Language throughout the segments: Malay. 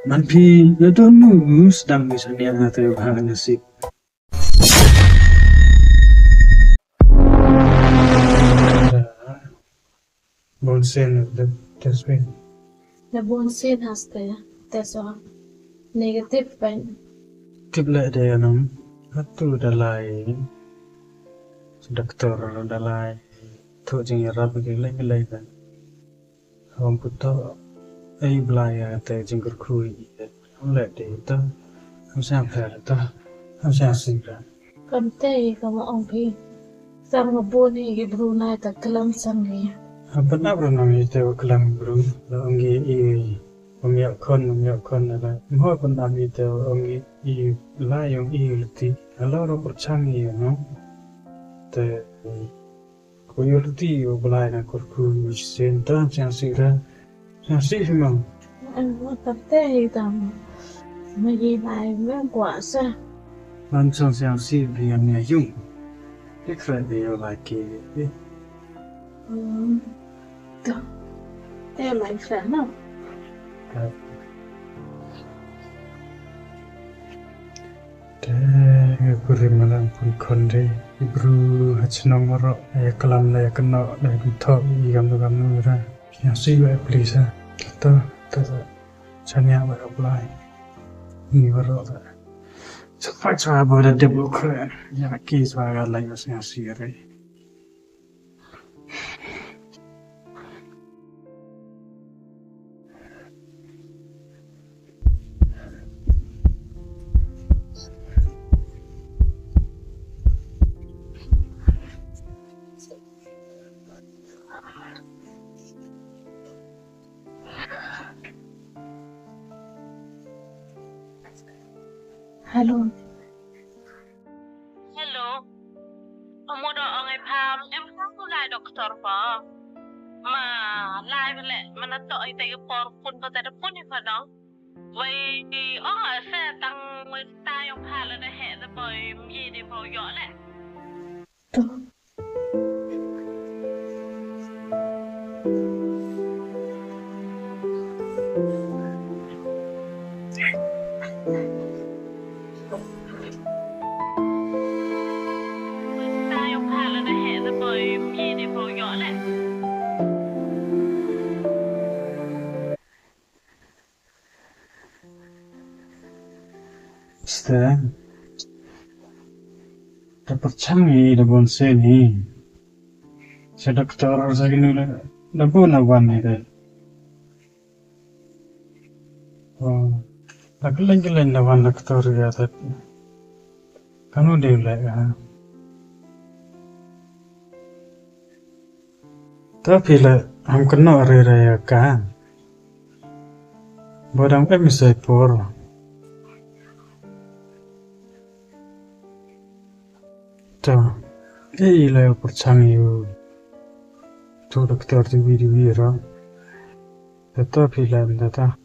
Manpi, I don't know, sedang misalnya atau bahan nasib. Bunsien of the dustbin. The bunsien has that's all negative pain. Kibla dia nam, hatu dalai, doktor dalai, tu jengi rab gilai kan. Orang puto, belaya te jengkur kui, oleh dia tu, hamsa per tu, hamsa singa. Kamte kamu angpi, sama boni Brunei tak kelam sangi. Apa nak berenang itu kelam bro, ongi ongi kon ada. Mau berenang itu ongi layong leti, kalau orang percanggih no, te koyolti belai nak kurku sentam sensi memang. Kamte tam, magi lai memang kuasa. Langsung sensi biarnya yung, ikhlas dia lagi. Det är mig främna. Det beri malam pun konde ibru hacnong moro kelam la kena la thok igam ra yang si wa plisa to chanya wa apply ni waro ta cepat cepat boda debul kren ya kis wa ga la yang si re. Hello. Hello. Kamu dah orang paham? Kamu lai doktor pa? Ma lai bela mana tu ai tega por pun pa tega pun ni kadang. Wei saya tang wei tai yang pala dah he dah boy ye di po yo le. Tu. Setelah terpercanggih di bunsien ni, saya doktor saya ni dah pun awan ni dah. Lagi lain awan doktor dia tapi, kamu dia lagi. Tapi lah, ham kena raya kan, bodang misai por. Ta, lah percanggih tu doktor tu video, tetapi lah benda ta,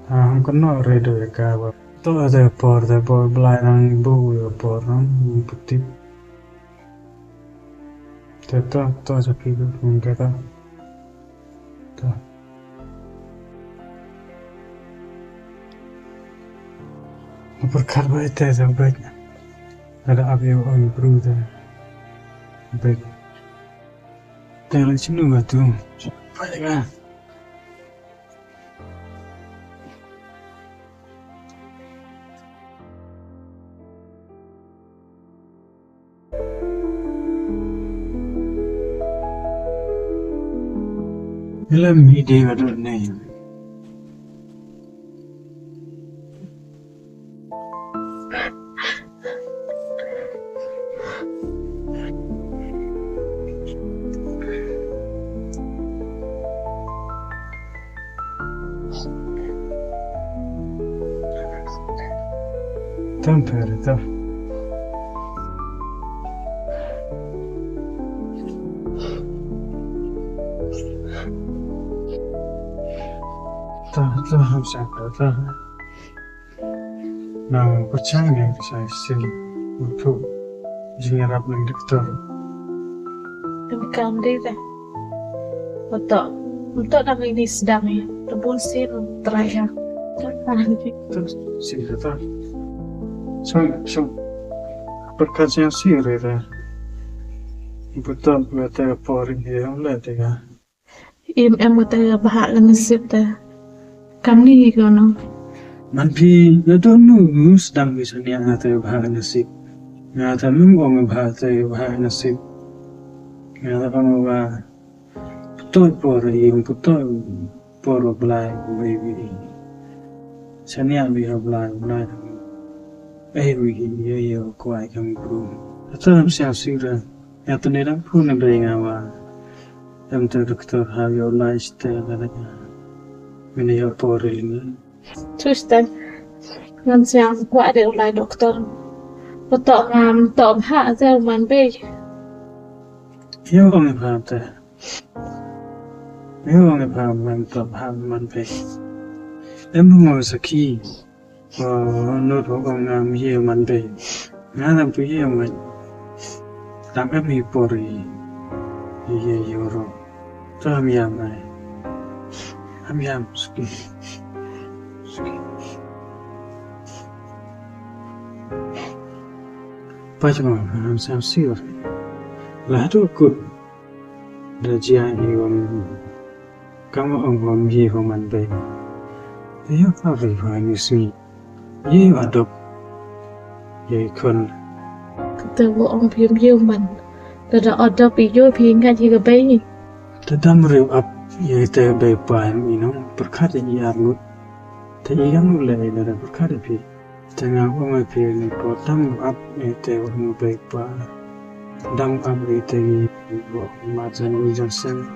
ham kena redo ya kau. Tu ada por, belai nang bu ya por nang putih. Tu aja kira mungkin ta. Perkara itu ada baik, ada apa yang orang berusaha baik. Tapi macam mana tu? Baik kan? Dalam media ada ni. Tampere ta. Ta hamsa ta. Now percaya saya sih untuk jengarap dengan doktor. Demi kam dia. Untuk nak ini sedang ya. Bunsien terakhir. Terus sih tu. So perkataan sih reda. Betul betul poring dia lah tega. Em kata bahak nasib dah. Kam ni kono. Manpi itu nu sedang bisa ni ada bahag nasib. Ngata memang bahag nasib. Ngata pamawa betul pori betul poro belai baby. Sania biar belai. We kuai kami bro. Atau siapa sih dah? Yang tu ni dah pun ada yang awak. Yang doktor hayo lifestyle lagi. Ini ya pori ini. Tusten. Ngan siang ku ada ulai doktor. Betok ngam tok ha zel man be. Yo orang faham tak? Yo orang faham man pe. Mau saki. Nur orang ngam ye man pe. Ngam tu ye man. Tak kami pori. Ye yoro. Tu amiam ai. Amiam saki. Pajang sam sir. Lah tu kut. Dajia hiwam. Kamu orang ye man pe. Yo apa yang sini? Ye adop. Ye kon. Kata orang pium man. Dah ada piyo pingat juga bayi. Tadam rew up ye te be pan perkat ye argut. Te yang mulai dari perkat pi. Tengah orang pi ni potam up ye te orang be pa. Dam up ye te macam Johnson.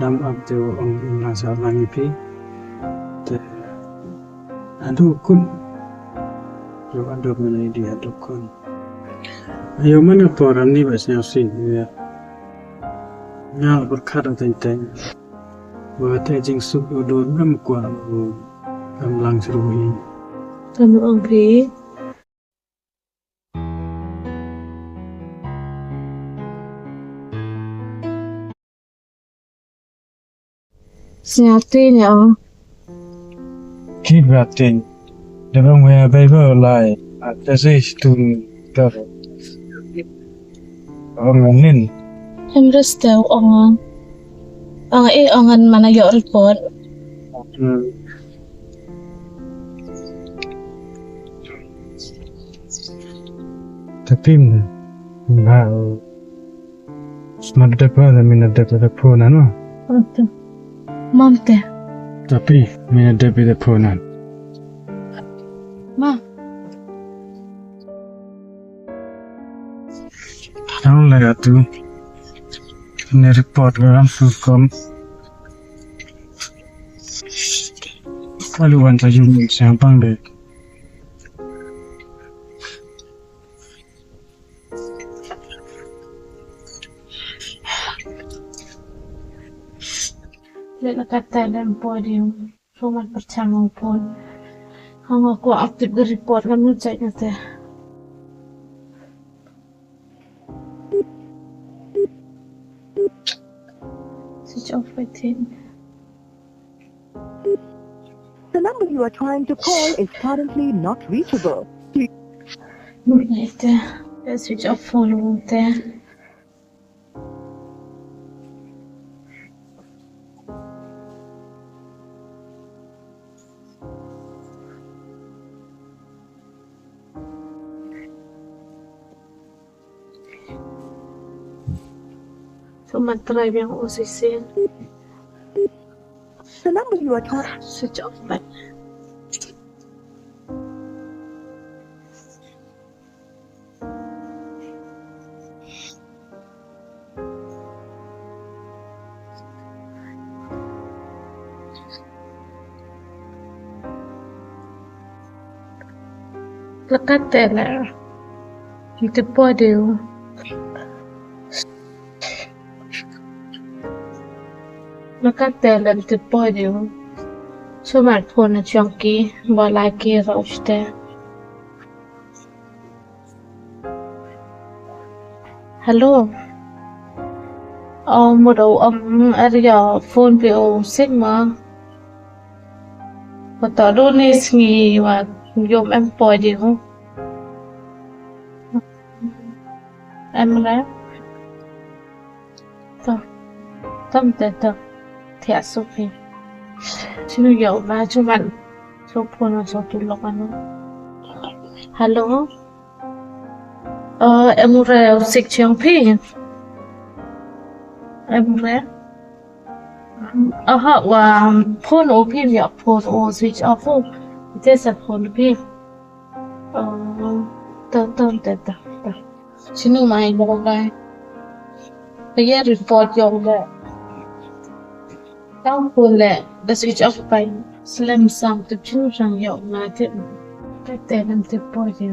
Dam up te orang nasa lagi pi. Te aduh kun. Yo aduh mana dia aduh kun. Ayo mana orang ni bahasa sih ya. Ngal berkata tentang bahwa jing suk udah ngam kuat ngam seruhi. Kamu angri. Siatin ya. Kibatin. Dalam waya Bible lai ada sih tu ter. Orang nin. Emres tahu orang mana yo report. Tapi mau smart depa dan minat depa teleponan no. Betul. Mamte. Tapi minat depa teleponan. Ma. Tahu lah tu. Ini report orang sukom. Kalau wanita jumlah siapa deh? Lihat kata dalam podium, rumah percanggung pun. Hang aku aktif ke report kan nucaknya teh. Switch off waiting. The number you are trying to call is currently not reachable. Later, let's switch off phone there. Cuma try yang usisin. The number you are trying Switch off back. Lekat teler. Itu podium. Lekat teler itu podium. Smartphone chunky, balaki roste. Hello. một đầu area phone biểu xích mà và tao đôi này nghỉ và dùng em bồi đi không em lấy tao tâm tệ tao thiệt Sophie xin lỗi dạo mà cho bạn số phone là số tụi lộc anh hello em ra xích chiang phi em ra và phone ô pin nhập phone ô switch off phone thế sẽ phone pin tâm tệ tao xin lỗi mày đâu đây bây giờ report dòng lệ tao phone lệ đã switch off by slam sang tập trung rằng dạo mà tiếp cái tên em tiếp bôi thì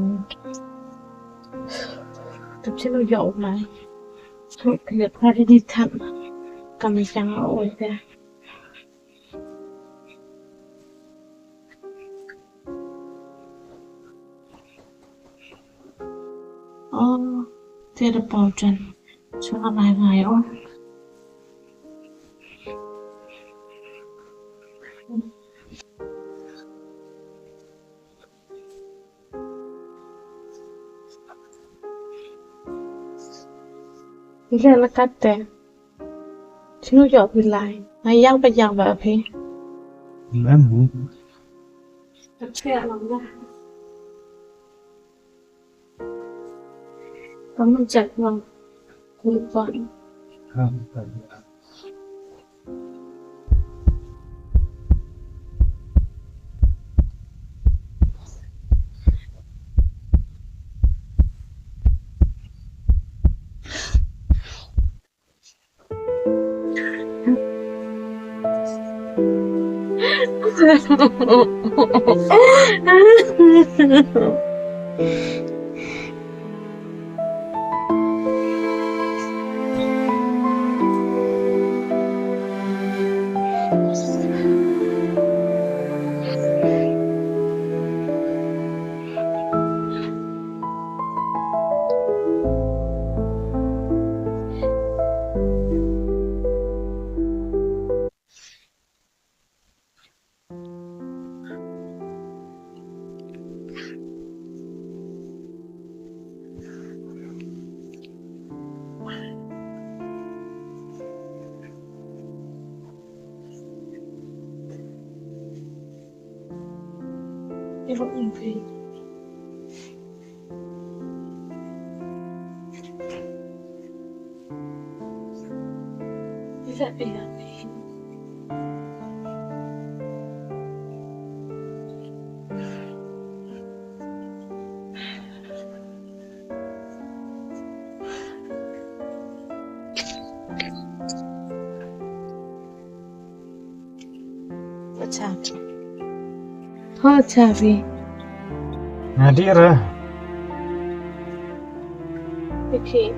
tập trung dạo mà thôi việc phải đi thăm cầm trắng ôi ta thế là bảo trần cho nó lại ngày ôi bây giờ là cắt tên xin lỗi dọn lại ai giang bây giờ vợ phi em muốn thật sự lắm nha có một chặt lòng vui vẫn không phải em vẫn phi sẽ bị thôi chào vì Nadira khi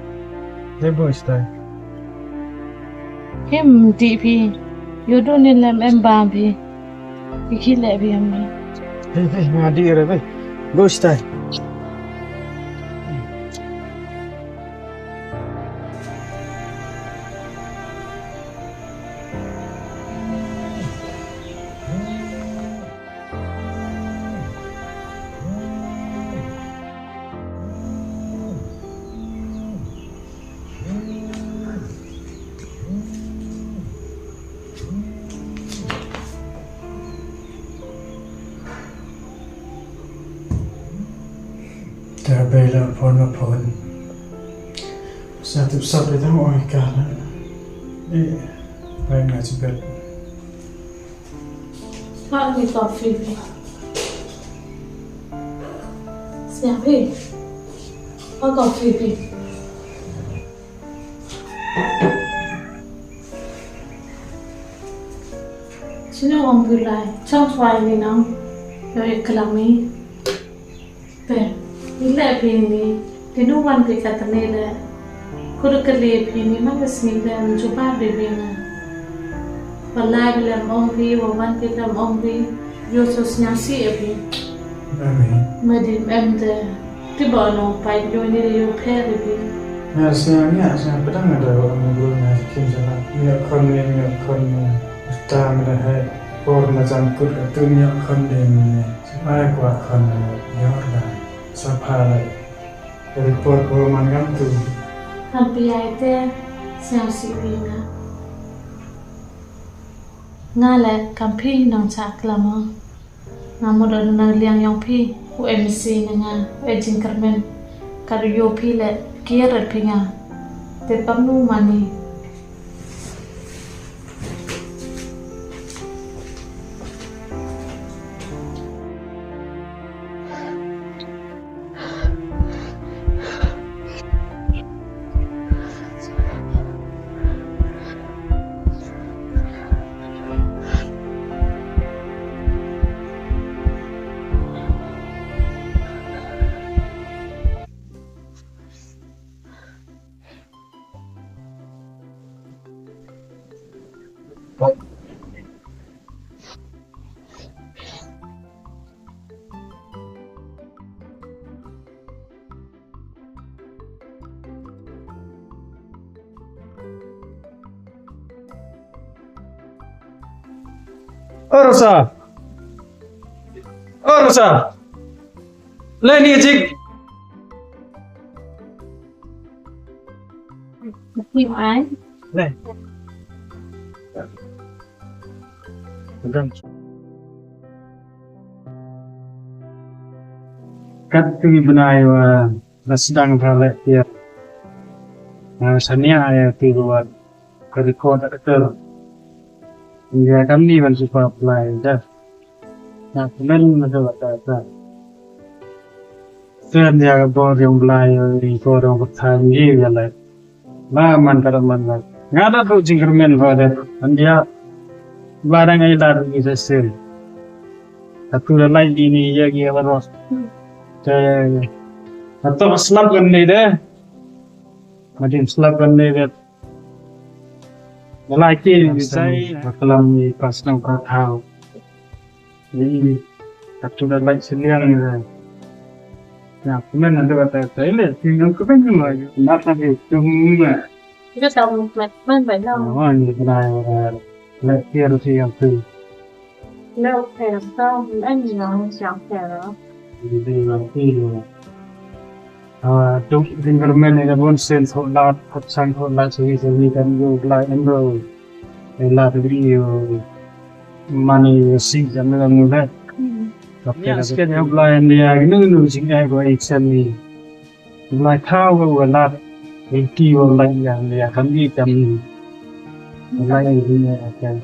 they boys tay em đi vì yêu đôi nên làm em bàn vì khi lại vì em hey Nadira hey boys tay There be la phone sa tu sab le ta oi ka la ai na chi bet How do you stop feeling? Snappy. How got feeling? Sino ang gulay? Chong swai ni nang yoy kalami. Pe, nila pini. Tinuwan pi katanila. Kurukali pini magasnila mencoba bibina. Walai bilam ongri, wawan bilam ongri. Yosos nyasi api. Amen. Madim em de. Tiba no pai yo ni yo peri bi. Ya saya pedang ada orang berumah kim sana miak kon ni sta mana hai por na jam kut tu miak kon ni mai kwa kon yor da sapa lai dari por man gam tu Hampir aja siang sibina. Ngale kampi nang cak lama. Namu dah nang liang yang pi UMC nanga ejin kermen kadu yo pi le kira pinga. Te pamnu mani. Rosa, Leni jik. Kim ai? Này. Kat tu benai wa sedang balik dia. Sania ya tu buat record aktor. Dia kami man super apply dah. Nah, kemudian macam apa? Saya dia bawa yang belai di korang bertanya dia lah. Man kada man. Ngada tu jingkermen pada dia barang ai lar ni sesel. Aku dah lain ini ya dia baros. Atau slap kan ni deh. Macam slap kan ni deh. Lelaki saya kalau ni pas nang tahu. Jadi aku dah lain seliang ni. Ya, kemudian ada kata saya le, tinggal ke mana lagi? Nak lagi cuma. Kita tahu man phải đâu. Oh, ni benai lại kia rồi thì từ. Đâu phải làm sao anh nhìn nó chẳng phải đó. Đi làm gì rồi? Chúng environment này là bunsien thôn lát, phát sang thôn lát so kita ni kan go lại em rồi. Là video money sing jam là mulai. Tapi sekian yang belai dia nu sing ai go action ni. Mulai tahu go lát lyngki go lại yang dia kan di jam mulai ini akan